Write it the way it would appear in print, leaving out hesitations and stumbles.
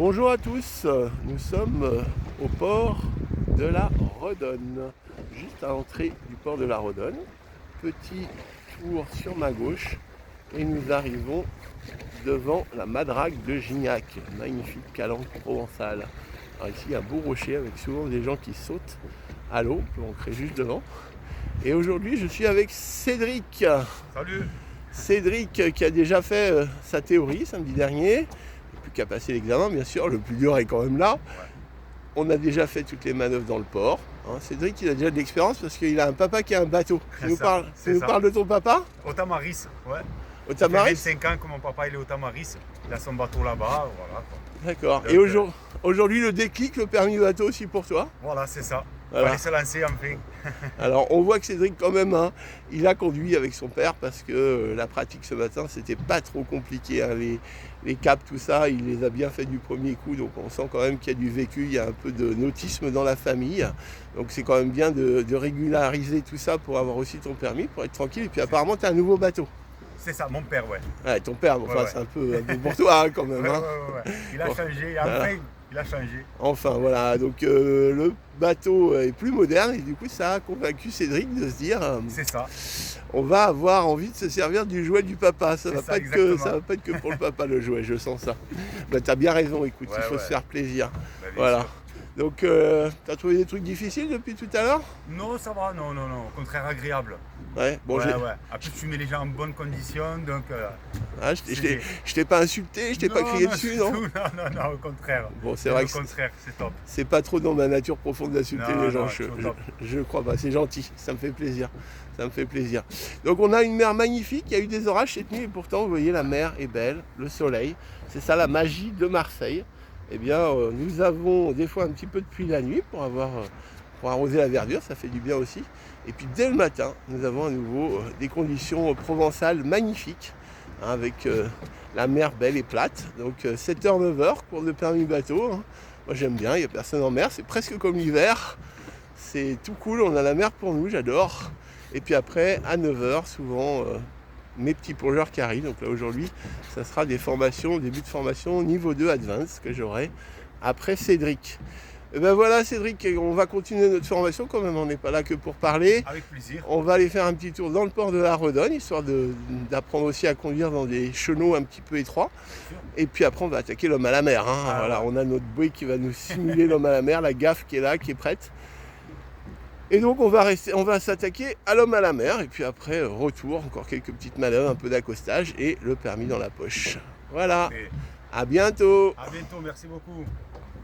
Bonjour à tous, nous sommes au port de la Redonne, juste à l'entrée du port de la Redonne. Petit tour sur ma gauche et nous arrivons devant la Madrague de Gignac, magnifique calanque provençale. Alors ici, il y a un beau rocher avec souvent des gens qui sautent à l'eau, on peut ancrer juste devant. Et aujourd'hui, je suis avec Cédric. Salut. Cédric qui a déjà fait sa théorie samedi dernier, plus qu'à passer l'examen, bien sûr, le plus dur est quand même là. Ouais. On a déjà fait toutes les manœuvres dans le port. Cédric, il a déjà de l'expérience parce qu'il a un papa qui a un bateau. Tu nous parles de ton papa? Au Tamaris, ouais. Au Ça fait Tamaris? 25 ans que mon papa il est au Tamaris. Il a son bateau là-bas, voilà. D'accord. Donc, Et aujourd'hui, le déclic, le permis bateau aussi pour toi? Voilà, c'est ça. Voilà. On va aller se lancer enfin. Alors on voit que Cédric quand même, il a conduit avec son père parce que la pratique ce matin c'était pas trop compliqué. Les caps, tout ça, il les a bien fait du premier coup, donc on sent quand même qu'il y a du vécu, il y a un peu de nautisme dans la famille. Donc c'est quand même bien de régulariser tout ça pour avoir aussi ton permis, pour être tranquille. Et puis apparemment tu as un nouveau bateau. C'est ça, mon père, ouais. Ouais, ton père, bon, enfin Ouais. c'est un peu pour toi quand même. Ouais. Il a Bon. changé, Voilà. enfin, il a changé. Enfin voilà, donc le bateau est plus moderne et du coup ça a convaincu Cédric de se dire C'est ça. on va avoir envie de se servir du jouet du papa. Ça C'est va ça, pas être que, exactement. ça va pas être que pour le papa le jouet, je sens ça. Bah t'as bien raison, écoute, il faut Ouais. se faire plaisir. Bah, bien Voilà. sûr. Donc t'as trouvé des trucs difficiles depuis tout à l'heure? Non, ça va, non. Au contraire, agréable. Ouais, bon Ouais. En plus, tu mets les gens en bonne condition, donc. Ah, je t'ai pas insulté, je t'ai pas crié dessus, non? Non, au contraire. Bon, c'est vrai que Au contraire, c'est top. c'est pas trop dans ma nature profonde d'insulter Non, les gens, non, c'est au top. je crois pas, c'est gentil, ça me fait plaisir. Ça me fait plaisir. Donc on a une mer magnifique, il y a eu des orages cette nuit et pourtant vous voyez la mer est belle, le soleil, c'est ça la magie de Marseille. Eh bien nous avons des fois un petit peu de pluie la nuit pour arroser la verdure, ça fait du bien aussi. Et puis dès le matin, nous avons à nouveau des conditions provençales magnifiques, avec la mer belle et plate. Donc 7h, 9h, cours de permis bateau. Moi j'aime bien, il n'y a personne en mer, c'est presque comme l'hiver. C'est tout cool, on a la mer pour nous, j'adore. Et puis après, à 9h, souvent, mes petits plongeurs qui arrivent. Donc là aujourd'hui, ça sera des formations, début de formation niveau 2 Advance que j'aurai après Cédric. Et ben voilà Cédric, on va continuer notre formation quand même, on n'est pas là que pour parler. Avec plaisir. On va aller faire un petit tour dans le port de la Redonne, histoire d'apprendre aussi à conduire dans des chenaux un petit peu étroits. Et puis après on va attaquer l'homme à la mer. Voilà, Ouais. on a notre bouée qui va nous simuler l'homme à la mer, la gaffe qui est là, qui est prête. Et donc on va s'attaquer à l'homme à la mer, et puis après retour, encore quelques petites manœuvres, un peu d'accostage et le permis dans la poche. Voilà, Et à bientôt. à bientôt, merci beaucoup.